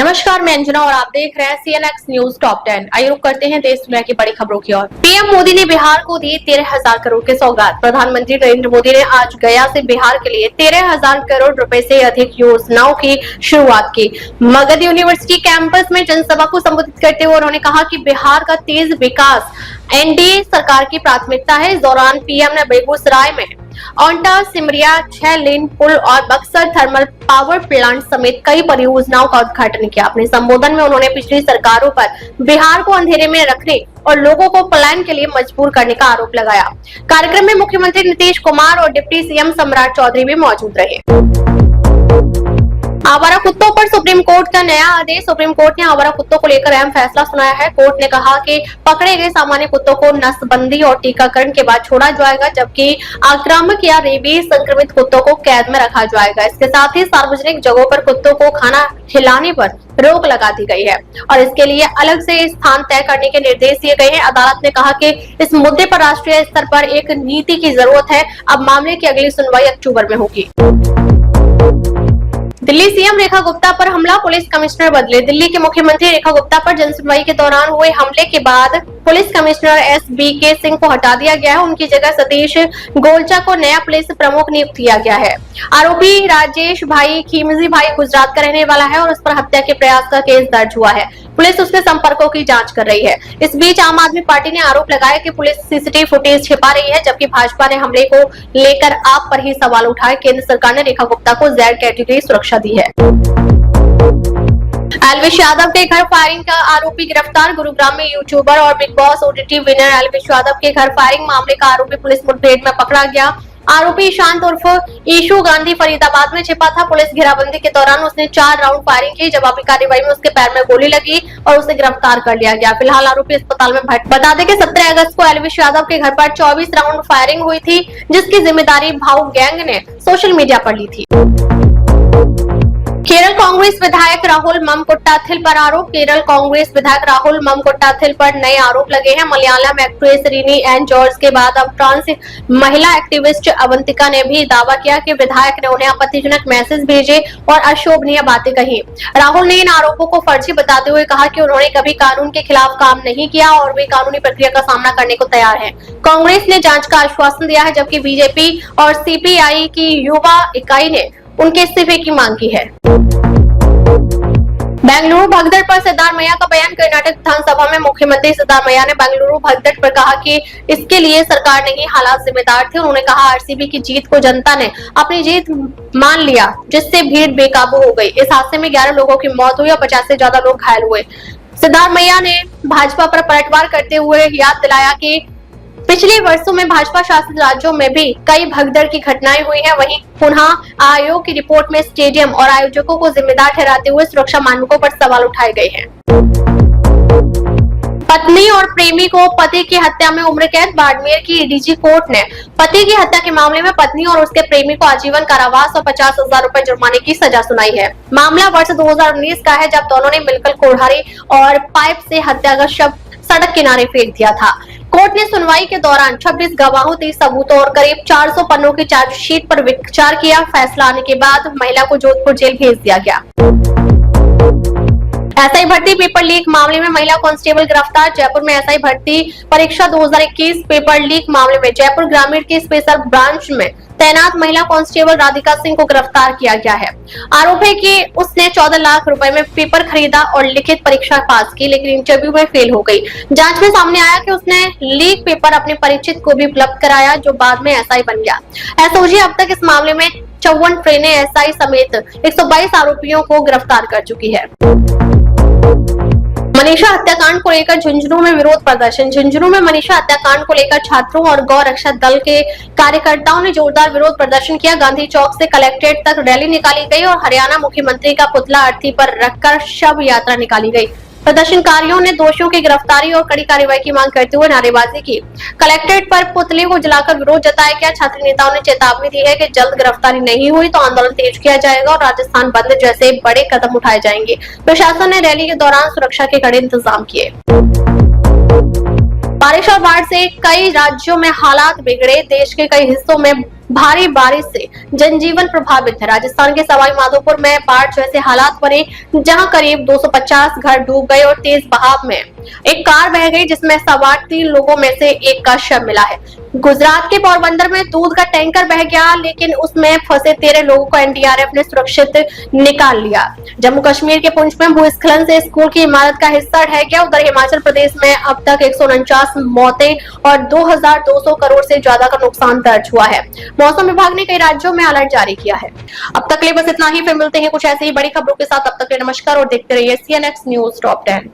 नमस्कार, मैं अंजना और आप देख रहे हैं CNX न्यूज टॉप 10। आइए रुक करते हैं देश दुनिया की बड़ी खबरों की ओर। पीएम मोदी ने बिहार को दी 13,000 करोड़ की सौगात। प्रधानमंत्री नरेंद्र मोदी ने आज गया से बिहार के लिए 13,000 करोड़ रुपए से अधिक योजनाओं की शुरुआत की। मगध यूनिवर्सिटी कैंपस में जनसभा को संबोधित करते हुए उन्होंने कहा कि बिहार का तेज विकास एनडीए सरकार की प्राथमिकता है। इस दौरान पीएम ने बेगूसराय में औंटा सिमरिया 6 लेन पुल और बक्सर थर्मल पावर प्लांट समेत कई परियोजनाओं का उद्घाटन किया। अपने संबोधन में उन्होंने पिछली सरकारों पर बिहार को अंधेरे में रखने और लोगों को पलायन के लिए मजबूर करने का आरोप लगाया। कार्यक्रम में मुख्यमंत्री नीतीश कुमार और डिप्टी सीएम सम्राट चौधरी भी मौजूद रहे। आवारा कुत्तों पर सुप्रीम कोर्ट का नया आदेश। सुप्रीम कोर्ट ने आवारा कुत्तों को लेकर अहम फैसला सुनाया है। कोर्ट ने कहा कि पकड़े गए सामान्य कुत्तों को नस्बंदी और टीकाकरण के बाद छोड़ा जाएगा, जबकि आक्रामक या रेबीज संक्रमित कुत्तों को कैद में रखा जाएगा। इसके साथ ही सार्वजनिक जगहों पर कुत्तों को खाना खिलाने पर रोक लगा दी गई है और इसके लिए अलग से स्थान तय करने के निर्देश दिए गए हैं। अदालत ने कहा कि इस मुद्दे पर राष्ट्रीय स्तर पर एक नीति की जरूरत है। अब मामले की अगली सुनवाई अक्टूबर में होगी। दिल्ली सीएम रेखा गुप्ता पर हमला, पुलिस कमिश्नर बदले। दिल्ली के मुख्यमंत्री रेखा गुप्ता पर जनसुनवाई के दौरान हुए हमले के बाद पुलिस कमिश्नर SBK सिंह को हटा दिया गया है। उनकी जगह सतीश गोलचा को नया पुलिस प्रमुख नियुक्त किया गया है। आरोपी राजेश भाई खीमजी भाई गुजरात का रहने वाला है और उस पर हत्या के प्रयास का केस दर्ज हुआ है। पुलिस उसके संपर्कों की जांच कर रही है। इस बीच आम आदमी पार्टी ने आरोप लगाया कि पुलिस सीसीटीवी फुटेज छिपा रही है, जबकि भाजपा ने हमले को लेकर आप पर ही सवाल उठाए। केंद्र सरकार ने रेखा गुप्ता को Z कैटेगरी सुरक्षा दी है। एल्विश यादव के घर फायरिंग का आरोपी गिरफ्तार। गुरुग्राम में यूट्यूबर और big boss OTT winner Elvish Yadav के घर फायरिंग मामले का आरोपी पुलिस मुठभेड़ में पकड़ा गया। आरोपी ईशांत उर्फ ईशू गांधी फरीदाबाद में छिपा था। पुलिस घेराबंदी के दौरान उसने 4 राउंड फायरिंग की। जवाबी कार्रवाई में उसके पैर में गोली लगी और उसे गिरफ्तार कर लिया गया। फिलहाल आरोपी अस्पताल में भर्ती। बता दें कि 17 अगस्त को एल्विश यादव के घर पर 24 राउंड फायरिंग हुई थी, जिसकी जिम्मेदारी भाऊ गैंग ने सोशल मीडिया पर ली थी। केरल कांग्रेस विधायक राहुल ममकुट्टाथिल पर आरोप। केरल कांग्रेस विधायक राहुल ममकुट्टाथिल पर नए आरोप लगे हैं। मलयालम एक्ट्रेस रीनी एन जॉर्ज के बाद अब ट्रांस महिला एक्टिविस्ट अवंतिका ने भी दावा किया कि विधायक ने उन्हें आपत्तिजनक मैसेज भेजे और अशोभनीय बातें कही। राहुल ने इन आरोपों को फर्जी बताते हुए कहा कि उन्होंने कभी कानून के खिलाफ काम नहीं किया और वे कानूनी प्रक्रिया का सामना करने को तैयार हैं। कांग्रेस ने जांच का आश्वासन दिया है, जबकि बीजेपी और CPI की युवा इकाई ने उनके इस्तीफे की मांग की है। बेंगलुरु भगदड़ पर सिद्धारमैया का बयान। कर्नाटक विधानसभा में मुख्यमंत्री सिद्धारमैया ने बेंगलुरु भगदड़ पर कहा कि इसके लिए सरकार नहीं, हालात जिम्मेदार थे। उन्होंने कहा RCB की जीत को जनता ने अपनी जीत मान लिया, जिससे भीड़ बेकाबू हो गई। इस हादसे में 11 लोगों की मौत हुई और 50 से ज्यादा लोग घायल हुए। सिद्धारमैया ने भाजपा पर पलटवार करते हुए याद दिलाया कि पिछले वर्षों में भाजपा शासित राज्यों में भी कई भगदड़ की घटनाएं हुई हैं। वहीं पुनः आयोग की रिपोर्ट में स्टेडियम और आयोजकों को जिम्मेदार ठहराते हुए सुरक्षा मानकों पर सवाल उठाए गए हैं। पत्नी और प्रेमी को पति की हत्या में उम्र कैद। बाड़मेर की ADG कोर्ट ने पति की हत्या के मामले में पत्नी और उसके प्रेमी को आजीवन कारावास और 50,000 रुपए जुर्माने की सजा सुनाई है। मामला वर्ष 2019 का है, जब दोनों ने मिलकर कुल्हाड़ी और पाइप से हत्या का शव सड़क किनारे फेंक दिया था। कोर्ट ने सुनवाई के दौरान 26 गवाहों, 30 सबूतों और करीब 400 पन्नों की चार्जशीट पर विचार किया। फैसला आने के बाद महिला को जोधपुर जेल भेज दिया गया। SI भर्ती पेपर लीक मामले में महिला कांस्टेबल गिरफ्तार। जयपुर में SI भर्ती परीक्षा 2021 पेपर लीक मामले में जयपुर ग्रामीण की स्पेशल ब्रांच में तैनात महिला कांस्टेबल राधिका सिंह को गिरफ्तार किया गया है। आरोप है कि उसने 14 लाख रुपए में पेपर खरीदा और लिखित परीक्षा पास की, लेकिन इंटरव्यू में फेल हो गई। जांच में सामने आया कि उसने लीक पेपर अपने परिचित को भी उपलब्ध कराया, जो बाद में SI बन गया। SOG अब तक इस मामले में 54 ट्रेनें SI समेत 122 आरोपियों को गिरफ्तार कर चुकी है। मनीषा हत्याकांड को लेकर झुंझुनू में विरोध प्रदर्शन। झुंझुनू में मनीषा हत्याकांड को लेकर छात्रों और गौ रक्षा दल के कार्यकर्ताओं ने जोरदार विरोध प्रदर्शन किया। गांधी चौक से कलेक्ट्रेट तक रैली निकाली गई और हरियाणा मुख्यमंत्री का पुतला अर्थी पर रखकर शव यात्रा निकाली गई। प्रदर्शनकारियों ने दोषियों की गिरफ्तारी और कड़ी कार्रवाई की मांग करते हुए नारेबाजी की। कलेक्ट्रेट पर पुतले को जलाकर विरोध जताया गया। छात्र नेताओं ने चेतावनी दी है कि जल्द गिरफ्तारी नहीं हुई तो आंदोलन तेज किया जाएगा और राजस्थान बंद जैसे बड़े कदम उठाए जाएंगे। प्रशासन ने रैली के दौरान सुरक्षा के कड़े इंतजाम किए। बारिश और बाढ़ से कई राज्यों में हालात बिगड़े। देश के कई हिस्सों में भारी बारिश से जनजीवन प्रभावित है। राजस्थान के सवाई माधोपुर में बाढ़ जैसे हालात बने, जहां करीब 250 घर डूब गए और तेज बहाव में एक कार बह गई, जिसमें सवार 3 लोगों में से एक का शव मिला है। गुजरात के पोरबंदर में दूध का टैंकर बह गया, लेकिन उसमें फंसे 13 लोगों को एनडीआरएफ ने सुरक्षित निकाल लिया। जम्मू कश्मीर के पुंछ में भूस्खलन से स्कूल की इमारत का हिस्सा ढह गया। उधर हिमाचल प्रदेश में अब तक 149 मौतें और 2200 करोड़ से ज्यादा का नुकसान दर्ज हुआ है। मौसम विभाग ने कई राज्यों में अलर्ट जारी किया है। अब तक के लिए बस इतना ही। फिर मिलते हैं कुछ ऐसे ही बड़ी खबरों के साथ। अब तक के लिए नमस्कार और देखते रहिए CNX न्यूज टॉप 10।